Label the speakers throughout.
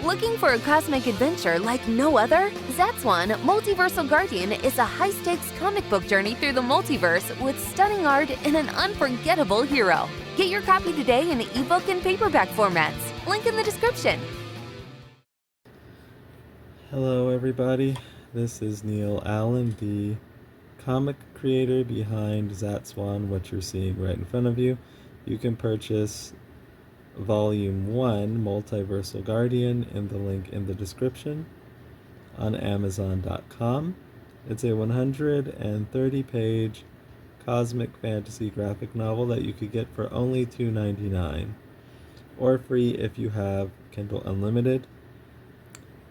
Speaker 1: Looking for a cosmic adventure like no other? Zatswan, Multiversal Guardian is a high-stakes comic book journey through the multiverse with stunning art and an unforgettable hero. Get your copy today in ebook and paperback formats. Link in the description.
Speaker 2: Hello everybody, this is Neil Allen, the comic creator behind Zatswan, what you're seeing right in front of you. You can purchase Volume 1, Multiversal Guardian, in the link in the description on Amazon.com. It's a 130-page cosmic fantasy graphic novel that you could get for only $2.99, or free if you have Kindle Unlimited.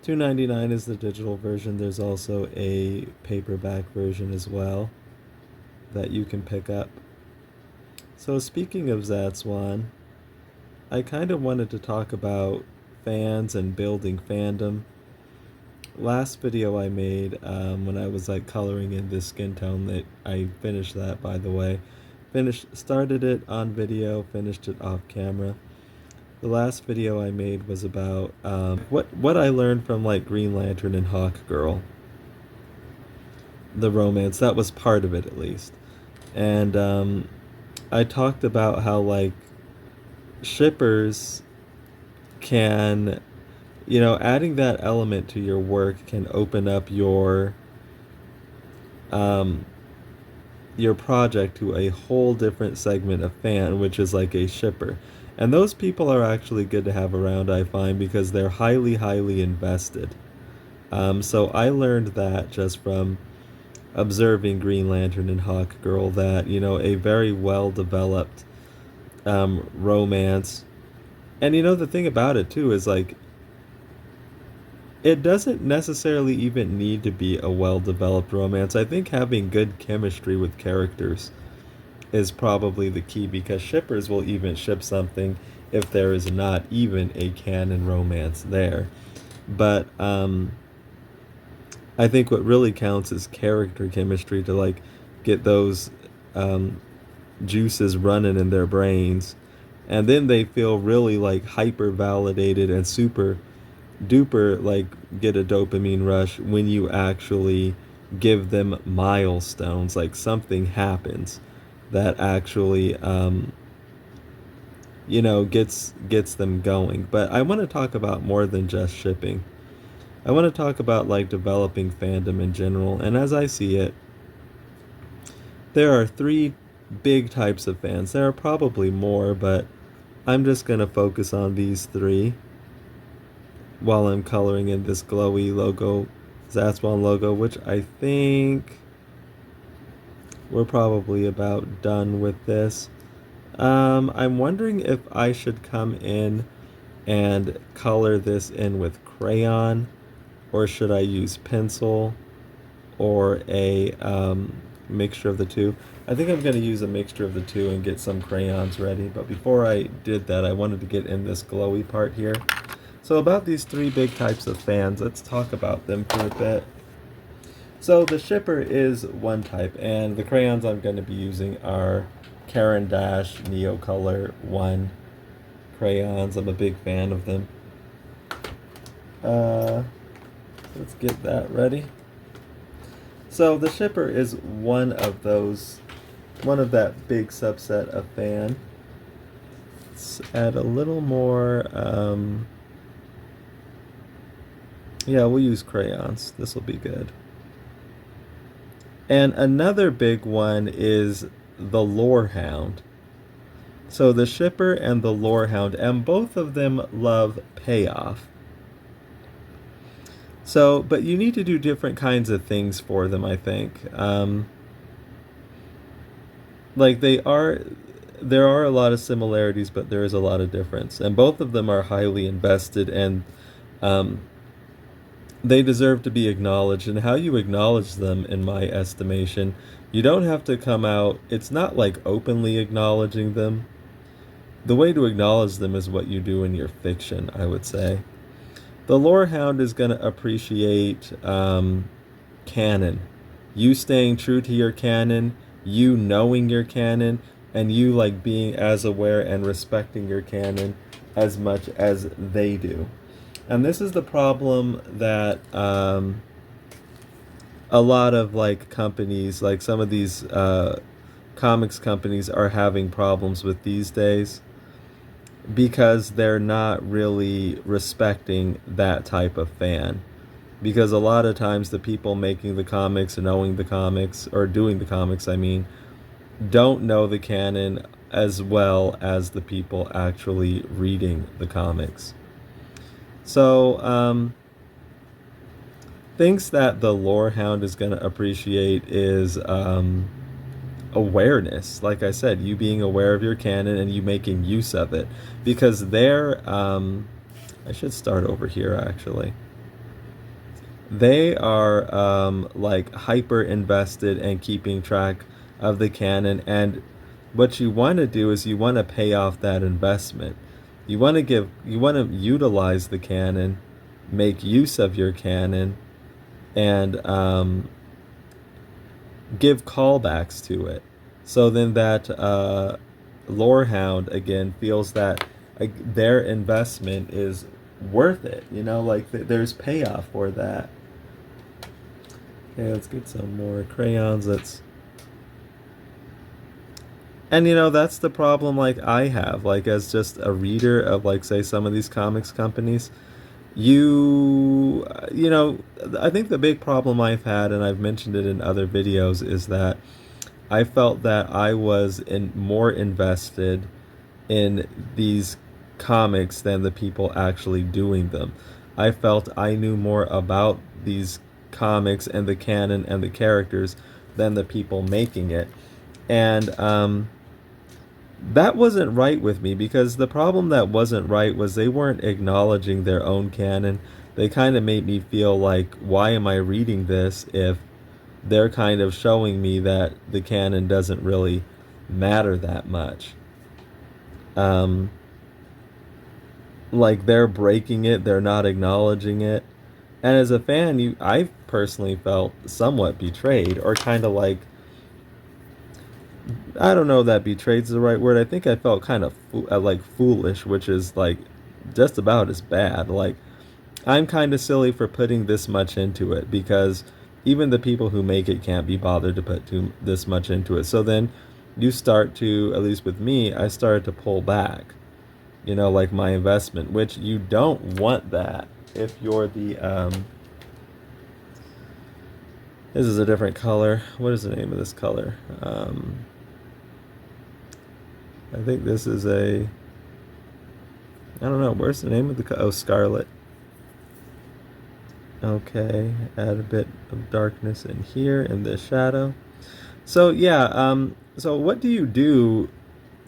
Speaker 2: $2.99 is the digital version. There's also a paperback version as well that you can pick up. So speaking of Zatswan, I kind of wanted to talk about fans and building fandom. Last video I made when I was coloring in this skin tone, that I finished that, by the way. Started it on video, finished it off camera. The last video I made was about what I learned from Green Lantern and Hawkgirl. The romance, that was part of it at least. And I talked about how shippers can, adding that element to your work can open up your project to a whole different segment of fan, which is like a shipper. And those people are actually good to have around, I find, because they're highly, highly invested. So I learned that just from observing Green Lantern and Hawkgirl, that, a very well-developed romance. And the thing about it too is it doesn't necessarily even need to be a well-developed romance. I think having good chemistry with characters is probably the key, because shippers will even ship something if there is not even a canon romance there. But I think what really counts is character chemistry, to get those juices running in their brains, and then they feel really hyper validated and super duper get a dopamine rush when you actually give them milestones, something happens that actually gets them going. But I want to talk about more than just shipping. I want to talk about developing fandom in general, and as I see it, there are three big types of fans. There are probably more, but I'm just going to focus on these three while I'm coloring in this glowy logo, Zatswan logo, which I think we're probably about done with this. I'm wondering if I should come in and color this in with crayon, or should I use pencil, or a mixture of the two. I think I'm going to use a mixture of the two and get some crayons ready. But before I did that, I wanted to get in this glowy part here. So about these three big types of fans, let's talk about them for a bit. So the shipper is one type, and the crayons I'm going to be using are Caran Neocolor I crayons. I'm a big fan of them. Let's get that ready. So the shipper is one of that big subset of fan. Let's add a little more, yeah, we'll use crayons. This will be good. And another big one is the Lorehound. So the shipper and the Lorehound, and both of them love payoff. So, but you need to do different kinds of things for them, I think. There are a lot of similarities, but there is a lot of difference. And both of them are highly invested, and they deserve to be acknowledged. And how you acknowledge them, in my estimation, you don't have to come out, it's not openly acknowledging them. The way to acknowledge them is what you do in your fiction, I would say. The Lorehound is going to appreciate canon. You staying true to your canon, you knowing your canon, and you being as aware and respecting your canon as much as they do. And this is the problem that a lot of like companies, like some of these comics companies, are having problems with these days, because they're not really respecting that type of fan. Because a lot of times the people making the comics and knowing the comics, or doing the comics, I mean, don't know the canon as well as the people actually reading the comics. So, things that the Lorehound is going to appreciate is awareness. Like I said, you being aware of your canon and you making use of it. Because they're, I should start over here actually. They are like hyper invested and keeping track of the canon, and what you want to do is you want to pay off that investment. You want to utilize the canon, make use of your canon, and give callbacks to it. So then that Lorehound again feels that their investment is worth it. You know, like there's payoff for that. Okay, let's get some more crayons. And you know, that's the problem like I have, like as just a reader of like say some of these comics companies. You know, I think the big problem I've had, and I've mentioned it in other videos, is that I felt that I was more invested in these comics than the people actually doing them. I felt I knew more about these comics and the canon and the characters than the people making it. And that wasn't right with me, because the problem that wasn't right was they weren't acknowledging their own canon. They kind of made me feel like, why am I reading this if they're kind of showing me that the canon doesn't really matter that much? Like they're breaking it, they're not acknowledging it. And as a fan, I personally felt somewhat betrayed, or kind of like, I don't know that betrayed's the right word. I think I felt kind of like foolish, which is like just about as bad. Like, I'm kind of silly for putting this much into it, because even the people who make it can't be bothered to put this much into it. So then you start to, at least with me, I started to pull back, you know, like my investment, which you don't want that if you're the, this is a different color. What is the name of this color? I think this is I don't know, where's the name of the, oh, Scarlet. Okay, add a bit of darkness in here in the shadow. So yeah, so what do you do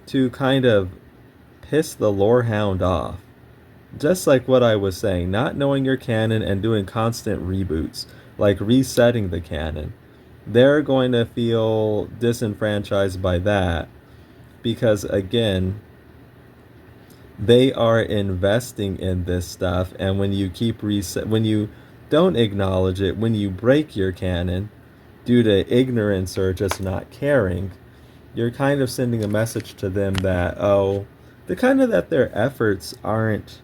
Speaker 2: to kind of piss the Lorehound off? Just like what I was saying, not knowing your canon and doing constant reboots, like resetting the canon. They're going to feel disenfranchised by that, because again, they are investing in this stuff, and when you keep when you don't acknowledge it, when you break your canon due to ignorance or just not caring, you're kind of sending a message to them that, oh, that their efforts aren't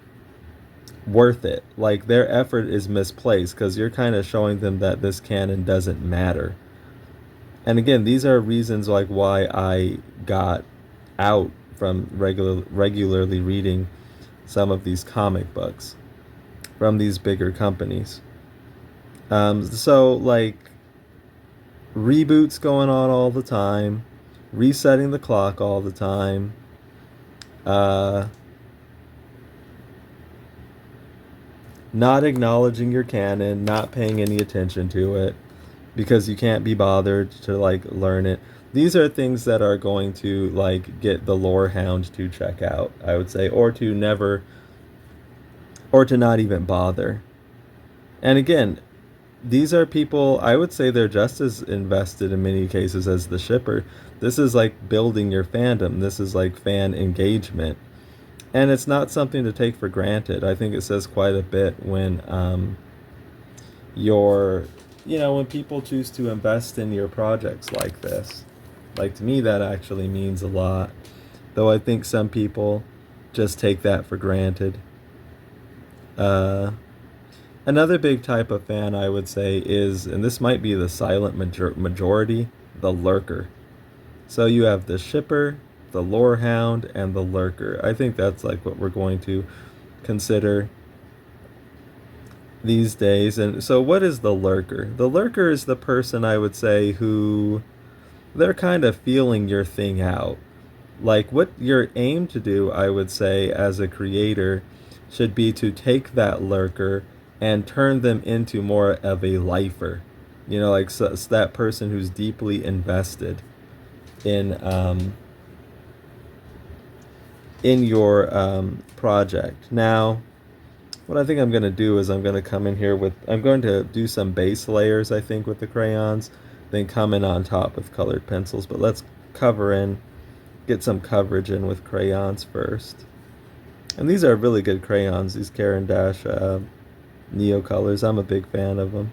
Speaker 2: worth it. Like their effort is misplaced, because you're kind of showing them that this canon doesn't matter. And again, these are reasons like why I got out from regularly reading some of these comic books from these bigger companies. So like reboots going on all the time, resetting the clock all the time, not acknowledging your canon, not paying any attention to it because you can't be bothered to like learn it. These are things that are going to like get the Lorehound to check out, I would say, or to never, or to not even bother. And again, these are people, I would say they're just as invested in many cases as the shipper. This is like building your fandom. This is like fan engagement. And it's not something to take for granted. I think it says quite a bit when when people choose to invest in your projects like this. Like, to me, that actually means a lot. Though I think some people just take that for granted. Uh, Another big type of fan I would say is, and this might be the silent majority, the lurker. So you have the shipper, the lorehound, and the lurker. I think that's like what we're going to consider these days. And so what is the lurker? The lurker is the person, I would say, who they're kind of feeling your thing out. Like what you're aimed to do, I would say, as a creator, should be to take that lurker and turn them into more of a lifer. You know, like so, that person who's deeply invested in your project. Now, what I think I'm going to do is I'm going to come in here with, I'm going to do some base layers, I think, with the crayons, then come in on top with colored pencils. But let's get some coverage in with crayons first. And these are really good crayons, these Caran Neocolors. I'm a big fan of them.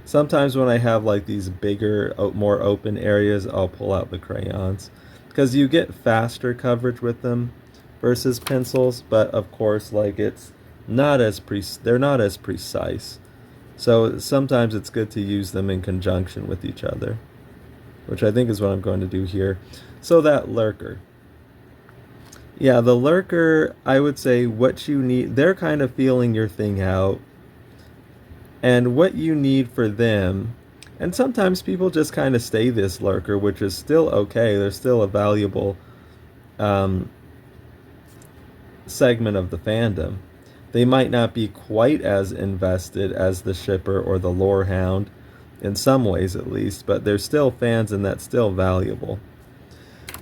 Speaker 2: Sometimes when I have like these bigger, more open areas, I'll pull out the crayons because you get faster coverage with them versus pencils, but of course, like it's not as they're not as precise. So sometimes it's good to use them in conjunction with each other, which I think is what I'm going to do here. So that lurker. Yeah, the lurker, I would say what you need, they're kind of feeling your thing out. And what you need for them, and sometimes people just kind of stay this lurker, which is still okay. They're still a valuable segment of the fandom. They might not be quite as invested as the shipper or the lorehound, in some ways at least, but they're still fans and that's still valuable.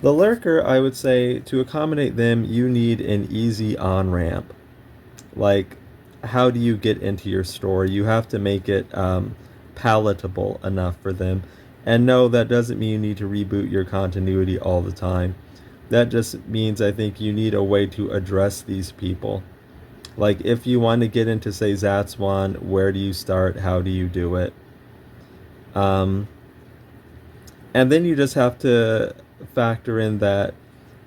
Speaker 2: The lurker, I would say, to accommodate them, you need an easy on-ramp. Like, how do you get into your story? You have to make it palatable enough for them. And no, that doesn't mean you need to reboot your continuity all the time. That just means I think you need a way to address these people. Like, if you want to get into, say, Zatswan, where do you start? How do you do it? And then you just have to factor in that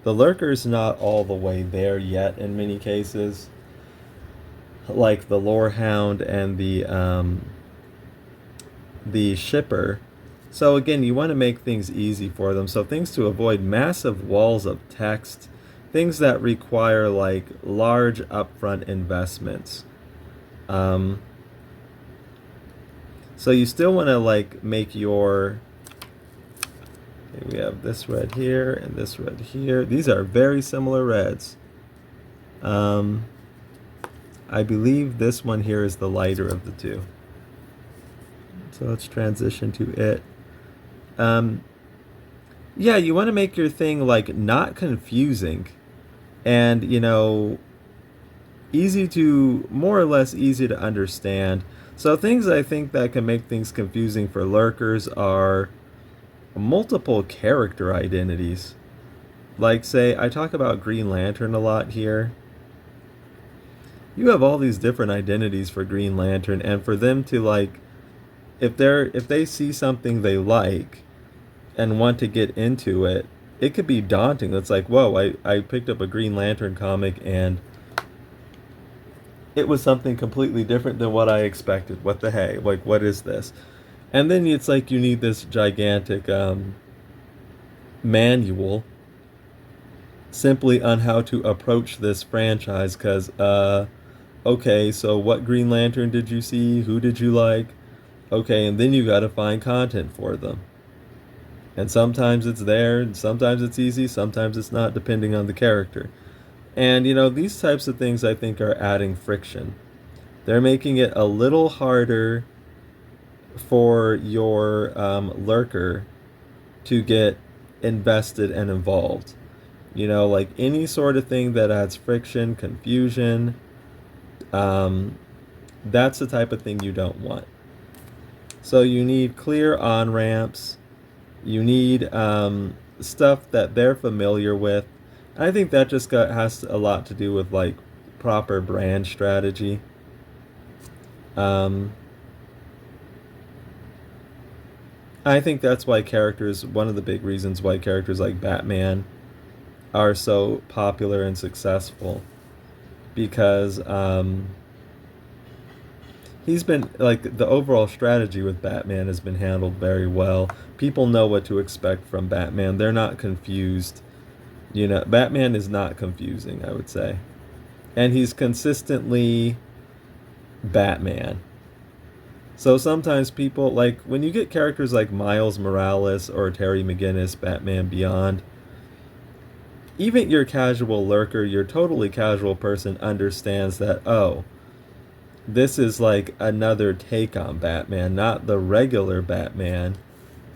Speaker 2: the lurker's not all the way there yet in many cases, like the lorehound and the shipper. So again, you want to make things easy for them. So things to avoid: massive walls of text, things that require like large upfront investments. So you still want to like make your, okay, we have this red here and this red here. These are very similar reds. I believe this one here is the lighter of the two. So let's transition to it. Yeah, you want to make your thing like not confusing and, you know, easy to, more or less easy to understand. So things I think that can make things confusing for lurkers are multiple character identities. Like, say, I talk about Green Lantern a lot here. You have all these different identities for Green Lantern, and for them to like, if they see something they like and want to get into it, it could be daunting. It's like, whoa, I picked up a Green Lantern comic and it was something completely different than what I expected. What the hey? Like, what is this? And then it's like you need this gigantic manual simply on how to approach this franchise, because okay, so what Green Lantern did you see? Who did you like? Okay, and then you got to find content for them. And sometimes it's there, and sometimes it's easy, sometimes it's not, depending on the character. And, you know, these types of things I think are adding friction. They're making it a little harder for your lurker to get invested and involved. You know, like any sort of thing that adds friction, confusion, that's the type of thing you don't want. So you need clear on-ramps. You need stuff that they're familiar with. I think that just has a lot to do with like proper brand strategy. I think that's why one of the big reasons why characters like Batman are so popular and successful. because he's been, like, the overall strategy with Batman has been handled very well. People know what to expect from Batman. They're not confused. You know, Batman is not confusing, I would say. And he's consistently Batman. So sometimes people, like, when you get characters like Miles Morales or Terry McGinnis, Batman Beyond, even your casual lurker, your totally casual person understands that, oh, this is like another take on Batman, not the regular Batman,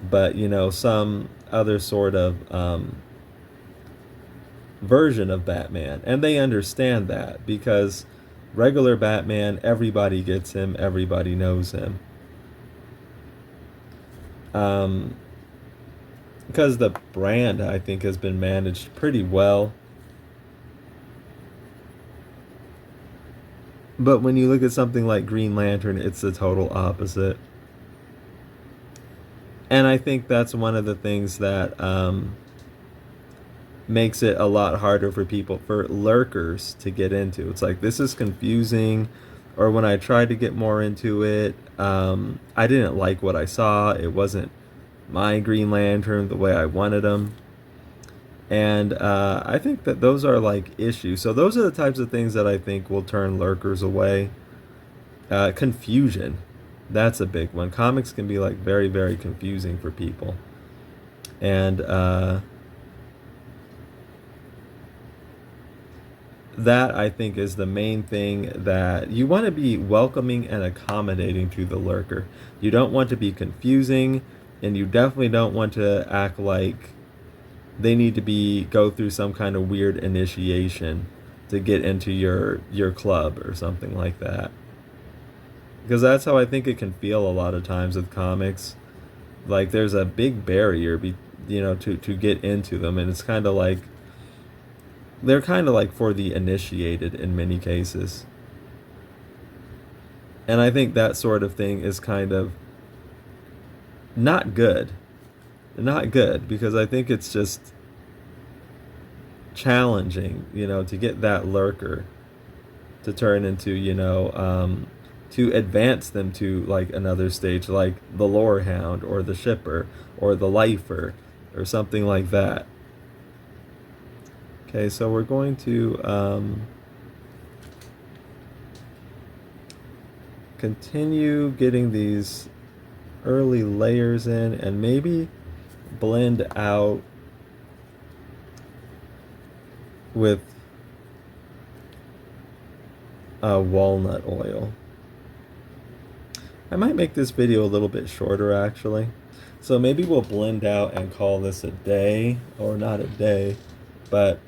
Speaker 2: but, you know, some other sort of version of Batman. And they understand that because regular Batman, everybody gets him, everybody knows him. Because the brand, I think, has been managed pretty well. But when you look at something like Green Lantern, it's the total opposite. And I think that's one of the things that makes it a lot harder for people, for lurkers, to get into. It's like, this is confusing. Or when I tried to get more into it, I didn't like what I saw. It wasn't my Green Lantern the way I wanted them. And I think that those are like issues. So those are the types of things that I think will turn lurkers away. Confusion. That's a big one. Comics can be like very, very confusing for people. And that, I think, is the main thing, that you want to be welcoming and accommodating to the lurker. You don't want to be confusing, and you definitely don't want to act like they need to go through some kind of weird initiation to get into your club or something like that. Because that's how I think it can feel a lot of times with comics. Like, there's a big barrier, to get into them, and it's kind of like they're kind of like for the initiated in many cases. And I think that sort of thing is kind of not good. Not good, because I think it's just challenging, to get that lurker to turn into, to advance them to like another stage, like the Lorehound or the Shipper or the Lifer or something like that. Okay, so we're going to continue getting these early layers in and maybe blend out with walnut oil. I might make this video a little bit shorter, actually. So maybe we'll blend out and call this a day, or not a day, but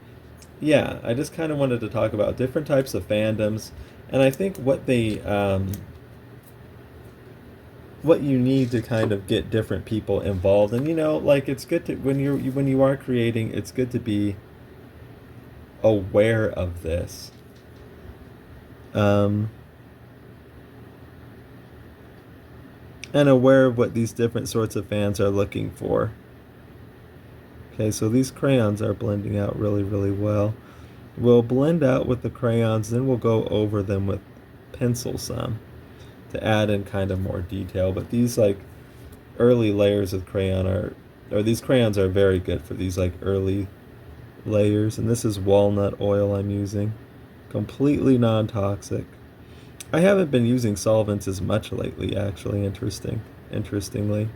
Speaker 2: yeah, I just kind of wanted to talk about different types of fandoms, and I think what you need to kind of get different people involved. And like, it's good to, when you are creating, it's good to be aware of this. And aware of what these different sorts of fans are looking for. Okay, so these crayons are blending out really, really well. We'll blend out with the crayons, then we'll go over them with pencil some to add in kind of more detail. But these like early layers of crayon these crayons are very good for these like early layers. And this is walnut oil I'm using, completely non-toxic. I haven't been using solvents as much lately, actually, interestingly.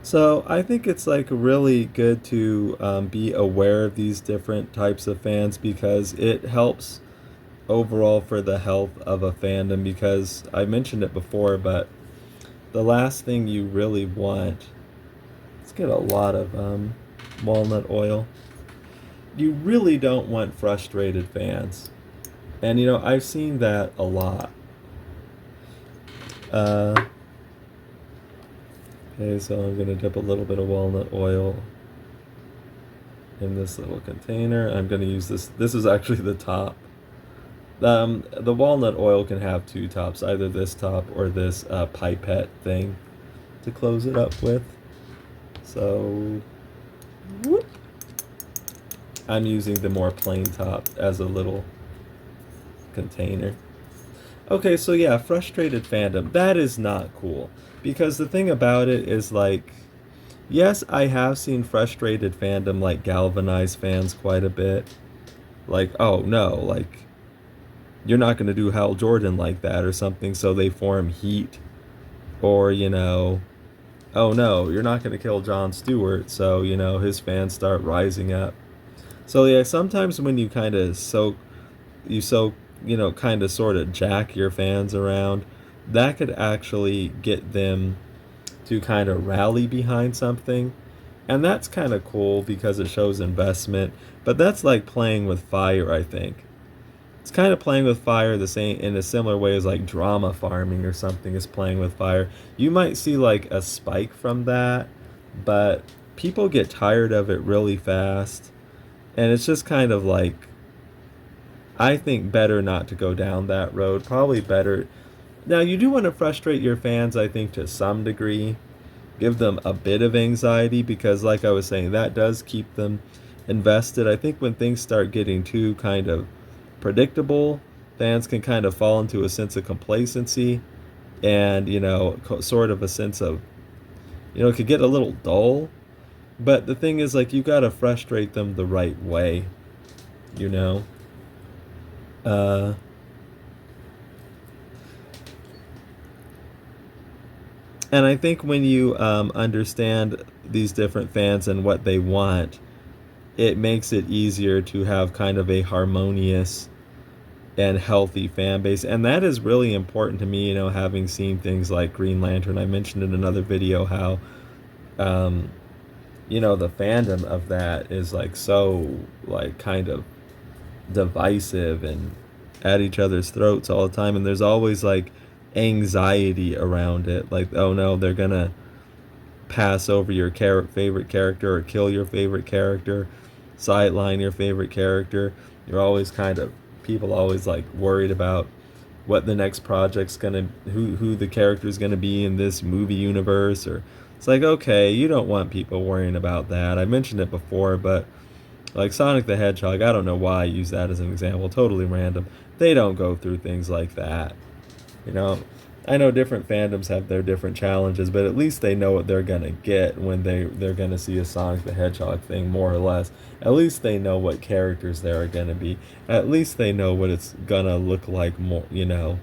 Speaker 2: So I think it's like really good to be aware of these different types of fans, because it helps overall for the health of a fandom. Because I mentioned it before, but the last thing you really want, let's get a lot of walnut oil. You really don't want frustrated fans. And I've seen that a lot. Okay, so I'm going to dip a little bit of walnut oil in this little container. I'm going to use this. This is actually the top. The walnut oil can have two tops, either this top or this pipette thing to close it up with. So, whoop. I'm using the more plain top as a little container. Okay, so yeah, frustrated fandom. That is not cool. Because the thing about it is like, yes, I have seen frustrated fandom like galvanize fans quite a bit. Like, oh no, like, you're not going to do Hal Jordan like that or something, so they form heat. Or, oh no, you're not going to kill Jon Stewart, so, his fans start rising up. So yeah, sometimes when you kind of kind of sort of jack your fans around, that could actually get them to kind of rally behind something. And that's kind of cool because it shows investment. But that's like playing with fire, I think. It's kind of playing with fire the same in a similar way as like drama farming or something is playing with fire. You might see like a spike from that, but people get tired of it really fast. And it's just kind of like, I think better not to go down that road. Probably better. Now, you do want to frustrate your fans, I think, to some degree. Give them a bit of anxiety because, like I was saying, that does keep them invested. I think when things start getting too kind of predictable, fans can kind of fall into a sense of complacency and, sort of a sense of, it could get a little dull. But the thing is, like, you got to frustrate them the right way, you know? Uh, and I think when you understand these different fans and what they want, it makes it easier to have kind of a harmonious and healthy fan base. And that is really important to me, having seen things like Green Lantern. I mentioned in another video how, the fandom of that is like so, like, kind of divisive and at each other's throats all the time. And there's always like anxiety around it. Like, oh no, they're gonna pass over your favorite character or kill your favorite character, sideline your favorite character. You're always people always like worried about what the next project's gonna, who the character's gonna be in this movie universe. Or it's like, okay, you don't want people worrying about that. I mentioned it before, but like Sonic the Hedgehog, I don't know why I use that as an example, totally random. They don't go through things like that. You know, I know different fandoms have their different challenges, but at least they know what they're gonna get when they're gonna see a Sonic the Hedgehog thing, more or less. At least they know what characters there are gonna be. At least they know what it's gonna look like more, and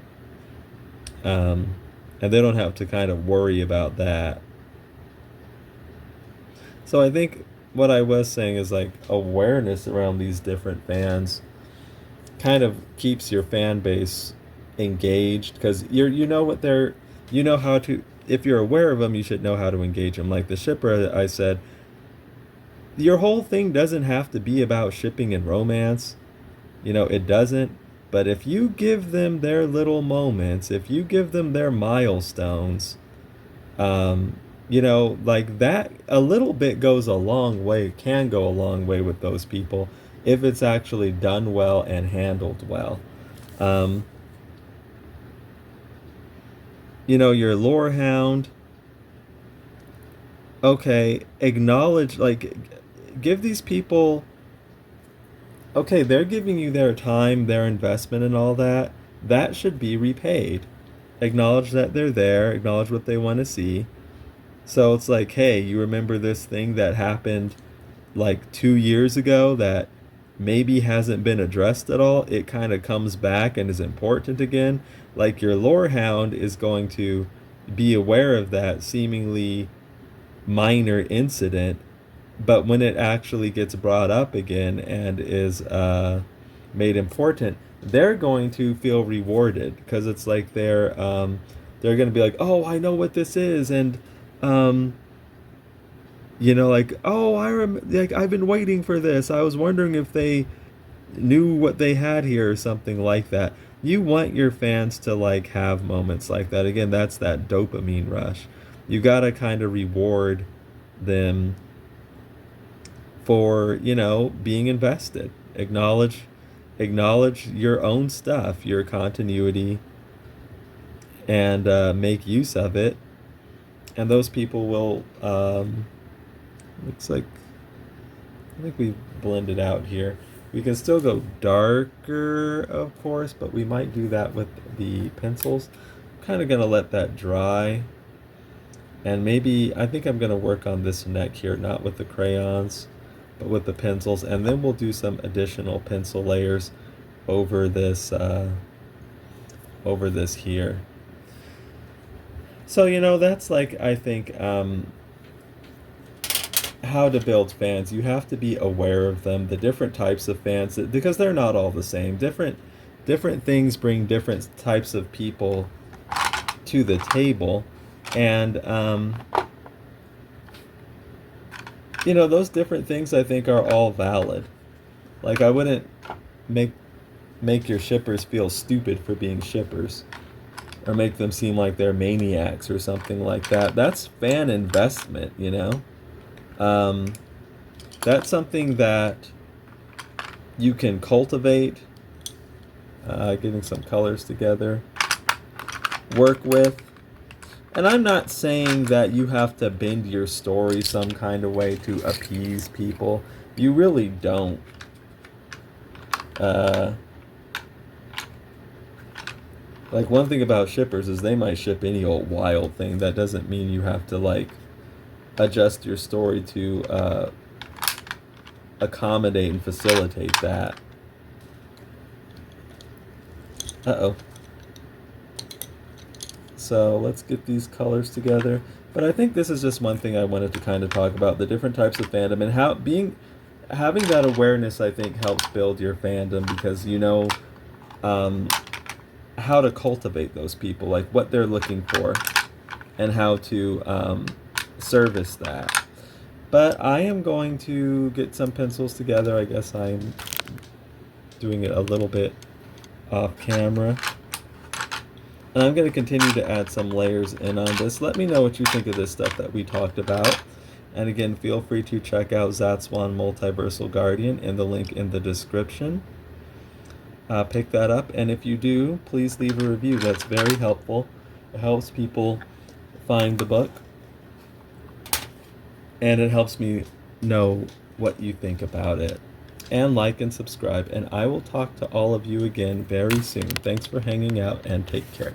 Speaker 2: they don't have to kind of worry about that. So I think what I was saying is like awareness around these different fans kind of keeps your fan base engaged because you know what they're, how to, if you're aware of them, you should know how to engage them. Like the shipper, I said, your whole thing doesn't have to be about shipping and romance. It doesn't. But if you give them their little moments, if you give them their milestones, like that, a little bit goes a long way, can go a long way with those people if it's actually done well and handled well. Um, your Lorehound, okay, acknowledge, like, give these people, okay, they're giving you their time, their investment, and all that. That should be repaid. Acknowledge that they're there, acknowledge what they want to see. So it's like, hey, you remember this thing that happened like 2 years ago that maybe hasn't been addressed at all? It kind of comes back and is important again. Like your Lorehound is going to be aware of that seemingly minor incident, but when it actually gets brought up again and is made important, they're going to feel rewarded because it's like they're going to be like, oh, I know what this is, and um, like, oh, like I've been waiting for this. I was wondering if they knew what they had here or something like that. You want your fans to like have moments like that. Again, that's that dopamine rush. You got to kind of reward them for, being invested. Acknowledge your own stuff, your continuity, and make use of it. And those people will looks like I think we blended out here. We can still go darker, of course, but we might do that with the pencils. I'm kind of going to let that dry. And maybe, I think I'm going to work on this neck here, not with the crayons, but with the pencils. And then we'll do some additional pencil layers over this here. So, you know, that's like, I think, how to build fans. You have to be aware of them, the different types of fans, because they're not all the same. Different things bring different types of people to the table, and you know, those different things I think are all valid. Like, I wouldn't make your shippers feel stupid for being shippers, or make them seem like they're maniacs or something like that. That's fan investment, you know. That's something that you can cultivate, getting some colors together, work with. And I'm not saying that you have to bend your story some kind of way to appease people. You really don't. Like, one thing about shippers is they might ship any old wild thing. That doesn't mean you have to, like, adjust your story to accommodate and facilitate that. Uh-oh. So let's get these colors together. But I think this is just one thing I wanted to kind of talk about, the different types of fandom, and how having that awareness, I think, helps build your fandom, because you know how to cultivate those people, like what they're looking for, and how to service that. But I am going to get some pencils together. I guess I'm doing it a little bit off camera. And I'm going to continue to add some layers in on this. Let me know what you think of this stuff that we talked about. And again, feel free to check out Zatswan Multiversal Guardian in the link in the description. Pick that up, and if you do, please leave a review. That's very helpful. It helps people find the book, and it helps me know what you think about it. And like and subscribe, and I will talk to all of you again very soon. Thanks for hanging out, and take care.